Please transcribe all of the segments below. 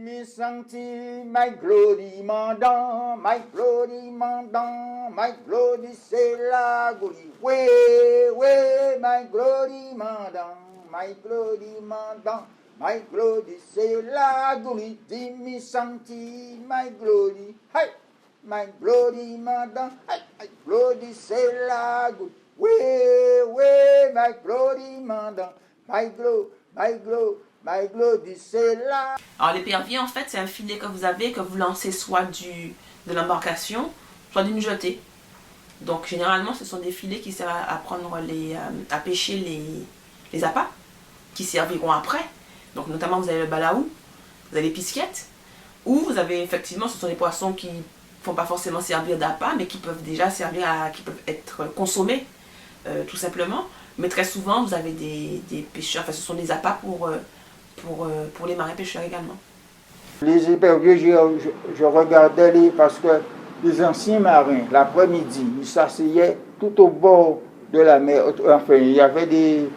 me senti, my glory mandant, my glory mandant, my glory c'est la glory. Ouais, my glory mandant, my glory mandant, my glory c'est la glory. Me senti, my glory, hey, my glory mandant, hey, my glory c'est la glory. Ouais, my glory mandant, my glory, my glory. Alors l'épervier, en fait, c'est un filet que vous avez, que vous lancez soit de l'embarcation, soit d'une jetée. Donc généralement, ce sont des filets qui servent à prendre à pêcher les appâts, qui serviront après. Donc notamment, vous avez le balaou, vous avez les pisquettes, ou vous avez effectivement, ce sont des poissons qui ne font pas forcément servir d'appât, mais qui peuvent déjà servir qui peuvent être consommés, tout simplement. Mais très souvent, vous avez des pêcheurs, enfin ce sont des appâts pour les marins pêcheurs également. Les éperviers, je regardais parce que les anciens marins, l'après-midi, ils s'asseyaient tout au bord de la mer. Enfin, il y avait des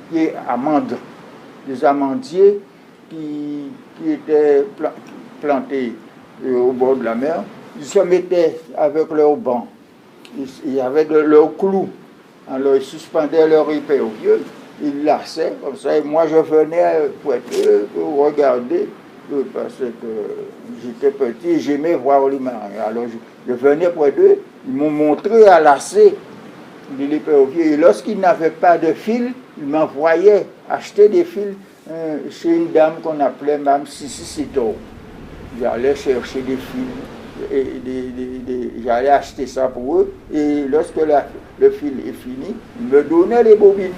amandes, des amandiers qui étaient plantés au bord de la mer. Ils se mettaient avec leurs bancs. Il y avait leurs clous. Alors, ils suspendaient leur épervier. Il lassaient comme ça, et moi je venais pour regarder, parce que j'étais petit et j'aimais voir les marins. Alors je venais près d'eux, ils m'ont montré à lasser l'épervier. Et lorsqu'ils n'avaient pas de fil, ils m'envoyaient acheter des fils chez une dame qu'on appelait Mme Sissito. J'allais chercher des fils, et j'allais acheter ça pour eux, et lorsque le fil est fini, ils me donnaient les bobines.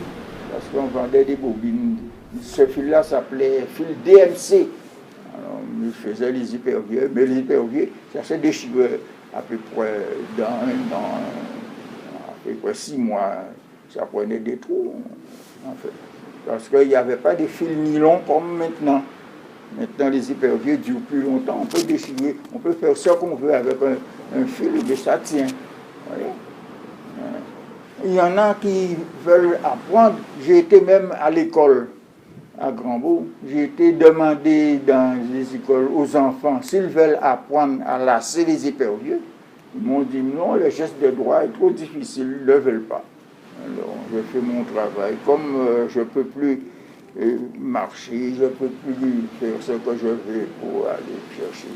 Parce qu'on vendait des bobines. Ce fil-là s'appelait fil DMC. Alors, je faisais les éperviers, mais les éperviers, ça s'est déchiré à peu près dans un an, à peu près 6 mois. Ça prenait des trous, en fait. Parce qu'il n'y avait pas de fil nylon comme maintenant. Maintenant, les éperviers durent plus longtemps. On peut déchirer, on peut faire ce qu'on veut avec un fil, mais ça tient. Vous voyez? Il y en a qui veulent apprendre. J'ai été même à l'école à Grandbourg. J'ai été demandé dans les écoles aux enfants s'ils veulent apprendre à lasser les éperviers. Ils m'ont dit non, le geste de droit est trop difficile, ils ne le veulent pas. Alors je fais mon travail. Comme je ne peux plus marcher, je ne peux plus faire ce que je veux pour aller chercher.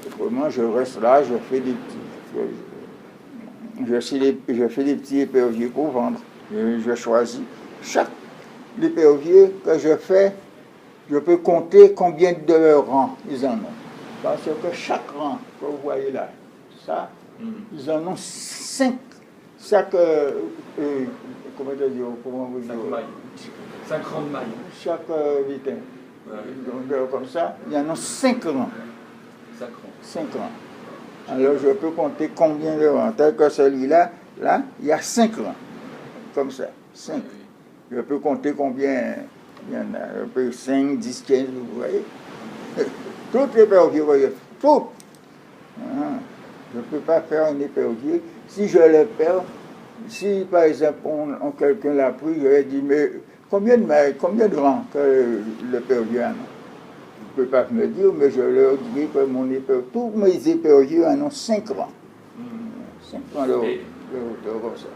Autrement, je reste là, je fais des petits... Je fais des petits éperviers pour vendre. Je choisis. Chaque épervier que je fais, je peux compter combien de rangs ils en ont. Parce que chaque rang que vous voyez là, ça, ils en ont 5. Chaque, comment vous dire, 5 rangs de mailles. Chaque vitin. Donc, comme ça, il y en a 5 rangs. 5 rangs. Alors je peux compter combien de rangs. Tel que celui-là, là, il y a 5 rangs. Comme ça, 5. Je peux compter combien il y en a. Un peu 5, 10, 15, vous voyez. Toutes les éperviers, vous voyez. Toutes. Je ne peux pas faire un épervier. Si je le perds, si par exemple quelqu'un l'a pris, je vais dire, mais combien de rangs que l'épervier a? Je ne peux pas me dire, mais je leur dirai que tous mes éperviers en ont 5 rangs. 5 rangs de hauteur, ça.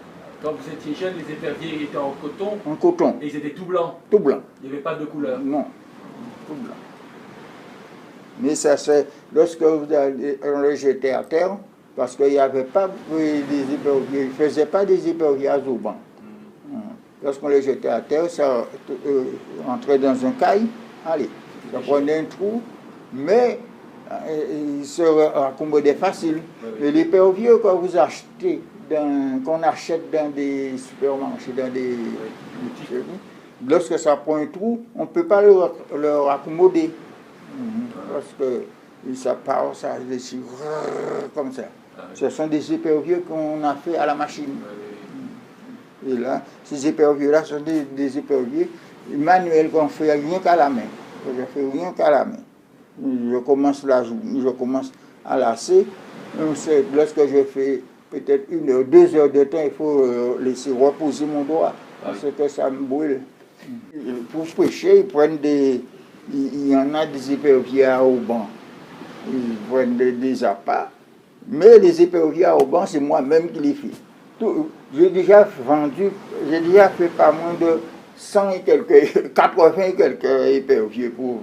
Quand vous étiez jeune, les éperviers étaient en coton. En coton. Et ils étaient tout blancs. Tout blanc. Il n'y avait pas de couleur. Non, tout blanc. Mais ça c'est lorsque vous le jetez à terre, parce qu'il n'y avait pas des éperviers, ils ne faisaient pas des éperviers à Zouban. Lorsqu'on les jetait à terre, ça entrait dans un caille, allez. Ça prenait un trou, mais il se raccommodait facile. Et l'épervier que vous achetez, qu'on achète dans des supermarchés, dans des boutiques, lorsque ça prend un trou, on ne peut pas le raccommoder. Parce que ça part, ça déchire comme ça. Ce sont des éperviers qu'on a fait à la machine. Et là, ces éperviers-là sont des éperviers manuels qu'on fait rien qu'à la main. Je ne fais rien qu'à la main. Je commence à lasser. Lorsque je fais peut-être 1 heure, 2 heures de temps, il faut laisser reposer mon doigt parce que ça me brûle. Pour pêcher, ils prennent il y en a des éperviers à haubans. ils prennent des appâts. Mais les éperviers à Auban, c'est moi-même qui les fais. J'ai déjà fait pas moins de 100 et quelques, 80 et quelques éperviers pour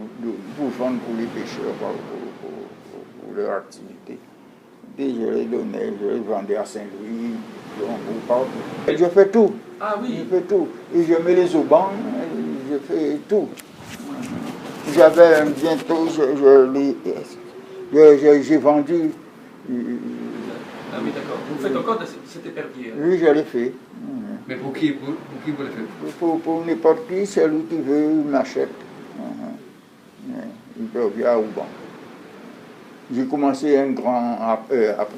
vendre pour les pêcheurs, pour leur activité. Et je les donnais, je les vendais à Saint-Louis, partout. Je fais tout. Ah oui. Je fais tout. Et je mets les aubans, je fais tout. J'avais bientôt, j'ai vendu. Ah oui, d'accord. Vous faites encore de cet épervier? Oui, je l'ai fait. Mais pour qui vous le faites? Pour n'importe qui, celui qui veut, il m'achète. Il peut bien à Auban. J'ai commencé un grand,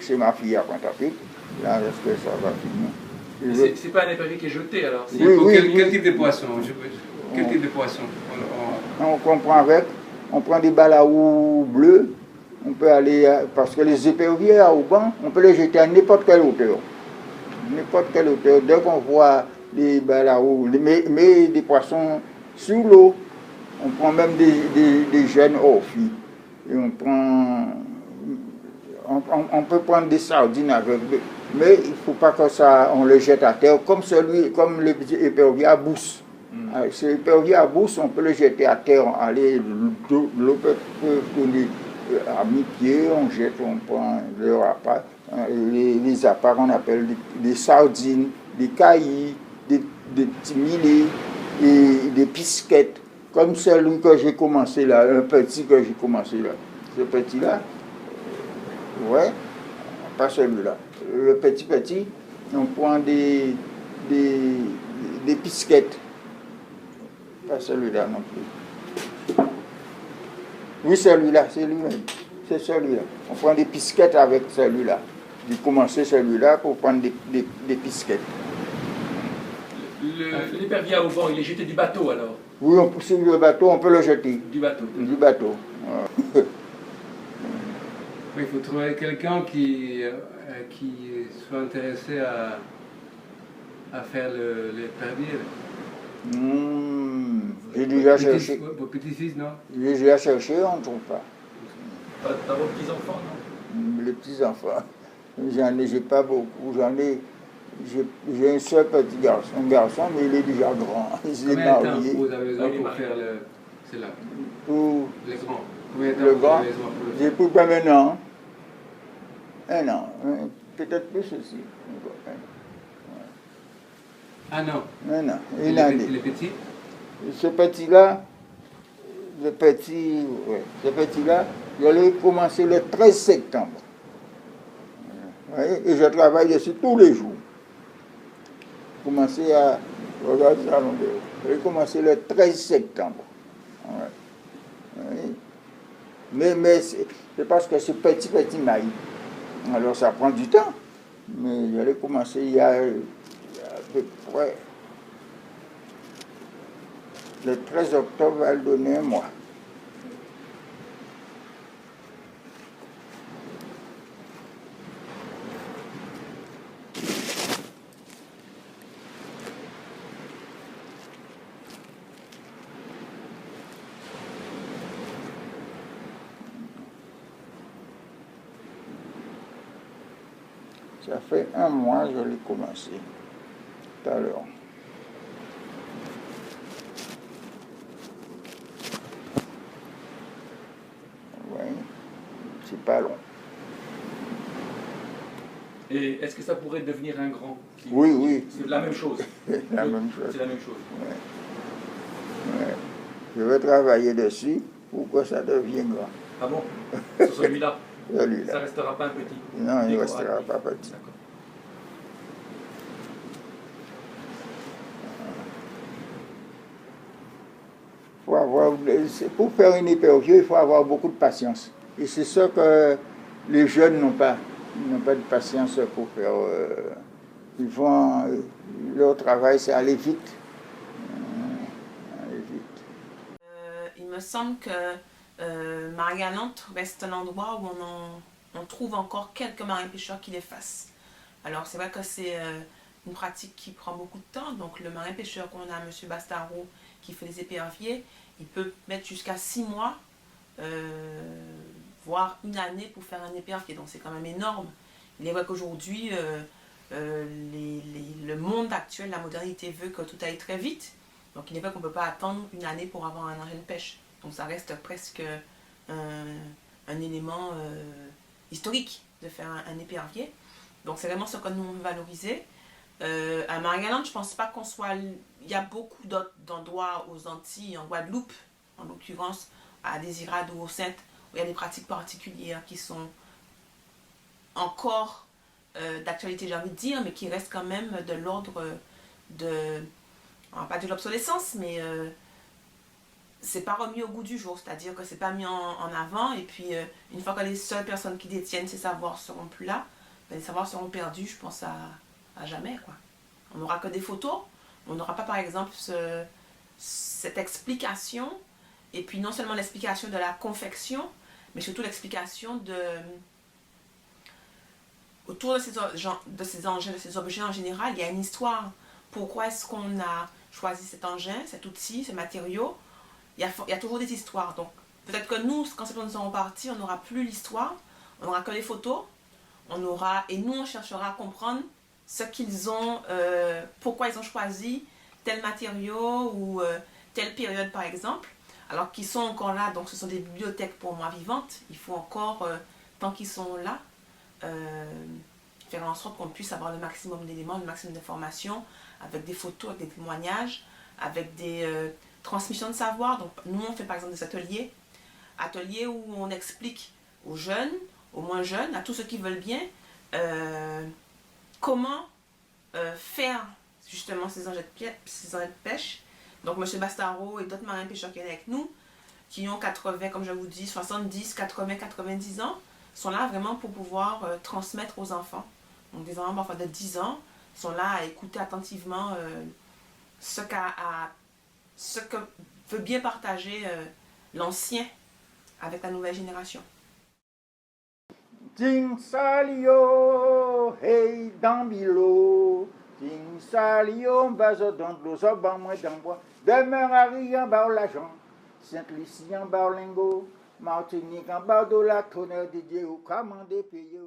chez ma fille à Pointe-à-Pitre. Là, est-ce que ça va finir? C'est pas un épervier qui est jeté alors? Quel type de poisson? Quel type de poisson? On comprend avec, on prend des balaous bleus, on peut aller, parce que les éperviers à Auban, on peut les jeter à n'importe quelle hauteur. N'importe quelle hauteur. Dès qu'on voit des balaous, mais des poissons sous l'eau, on prend même des jeunes orphies. Et on peut prendre des sardines avec, mais il ne faut pas que ça, on le jette à terre, comme les éperviers à Bousse. Ces éperviers à Bousse, on peut le jeter à terre, l'eau peut tourner à mi-pied, on jette, on prend leur appât. Les appâts qu'on appelle des sardines, des caillis, des petits milets et des pisquettes. Comme celui que j'ai commencé là, un petit que j'ai commencé là. Ce petit-là, ouais, pas celui-là. Le petit, on prend des pisquettes. Pas celui-là non plus. Oui, celui-là, c'est lui-même. C'est celui-là. On prend des pisquettes avec celui-là. J'ai commencé celui-là pour prendre des pisquettes. L'épervier à Auban, il est jeté du bateau alors? Oui, sur le bateau, on peut le jeter. Du bateau? Du bateau. Oui, il faut trouver quelqu'un qui soit intéressé à faire l'épervier. J'ai déjà cherché. Vos petits-fils, non? J'ai déjà cherché, on ne trouve pas. Pas vos petits-enfants, non? Les petits-enfants. J'ai pas beaucoup. J'ai un seul petit garçon, mais il est déjà grand. Il s'est Combien de temps marié. vous avez besoin pour faire cela? Pour Les grands. Combien de temps le vous grand, avez besoin pour le j'ai faire? pour pas maintenant. Un an. Peut-être plus aussi. Un an. Un an. Et Une année. les petits? Ce petit-là, ce petit-là, je l'ai commencé le 13 septembre. Et je travaille dessus tous les jours. Commencé à... Regarde ça, j'ai commencé le 13 septembre. Mais c'est parce que c'est petit maïs. Alors ça prend du temps. Mais j'allais commencer il y a à peu près... Le 13 octobre va le donner un mois. Ça fait un mois que je l'ai commencé, tout à l'heure. Oui, c'est pas long. Et est-ce que ça pourrait devenir un grand? Oui. C'est la même chose. La même chose. C'est la même chose. Ouais. Je vais travailler dessus pour que ça devienne grand. Ah bon? Sur celui-là? Celui-là. Ça restera pas un petit? Non, il ne D'accord, restera pas petit. D'accord. Pour faire une épervier, il faut avoir beaucoup de patience. Et c'est ça que les jeunes n'ont pas. Ils n'ont pas de patience pour faire. Leur travail, c'est aller vite. Il me semble que Marie-Galante reste un endroit où on trouve encore quelques marins-pêcheurs qui les fassent. Alors c'est vrai que c'est une pratique qui prend beaucoup de temps. Donc le marin-pêcheur qu'on a, M. Bastaro, qui fait les éperviers, il peut mettre jusqu'à 6 mois voire une année pour faire un épervier. Donc c'est quand même énorme. Il est vrai qu'aujourd'hui, le monde actuel, la modernité veut que tout aille très vite. Donc il est vrai qu'on ne peut pas attendre une année pour avoir un engin de pêche. Donc ça reste presque un élément historique de faire un épervier. Donc c'est vraiment ce que nous on veut valoriser. À Marie-Galante, je ne pense pas qu'on soit... Il y a beaucoup d'endroits aux Antilles, en Guadeloupe, en l'occurrence, à Désirade ou aux Saintes, où il y a des pratiques particulières qui sont encore d'actualité, j'ai envie de dire, mais qui restent quand même de l'ordre de... On va pas dire l'obsolescence, mais c'est pas remis au goût du jour, c'est-à-dire que c'est pas mis en avant, et puis une fois que les seules personnes qui détiennent ces savoirs seront plus là, ben, les savoirs seront perdus, je pense, à jamais, quoi. On n'aura que des photos, on n'aura pas par exemple cette explication, et puis non seulement l'explication de la confection, mais surtout l'explication autour de ces engins, de ces objets en général, il y a une histoire. Pourquoi est-ce qu'on a choisi cet engin, cet outil, ces matériaux? Il y a toujours des histoires. Donc peut-être que nous, quand nous serons partis, on n'aura plus l'histoire, on n'aura que les photos, et nous on cherchera à comprendre ce qu'ils ont, pourquoi ils ont choisi tel matériau ou telle période par exemple, alors qu'ils sont encore là, donc ce sont des bibliothèques pour moi vivantes. Il faut encore, tant qu'ils sont là, faire en sorte qu'on puisse avoir le maximum d'éléments, le maximum d'informations, avec des photos, avec des témoignages, avec des transmissions de savoir. Donc nous on fait par exemple des ateliers où on explique aux jeunes, aux moins jeunes, à tous ceux qui veulent bien, comment faire justement ces engins de pêche. Donc M. Bastaro et d'autres marins pêcheurs qui sont avec nous, qui ont 80, comme je vous dis, 70, 80, 90 ans, sont là vraiment pour pouvoir transmettre aux enfants. Donc des enfants parfois de 10 ans sont là à écouter attentivement ce que veut bien partager l'ancien avec la nouvelle génération. Ting salio, hey dambilo, ting salio, bazo d'andlo, so ban moi d'ambois, demeure à rien, bar l'argent, Saint-Lucie en bar lingot, Martinique en bar de la tonnerre de Dieu, commandé payer.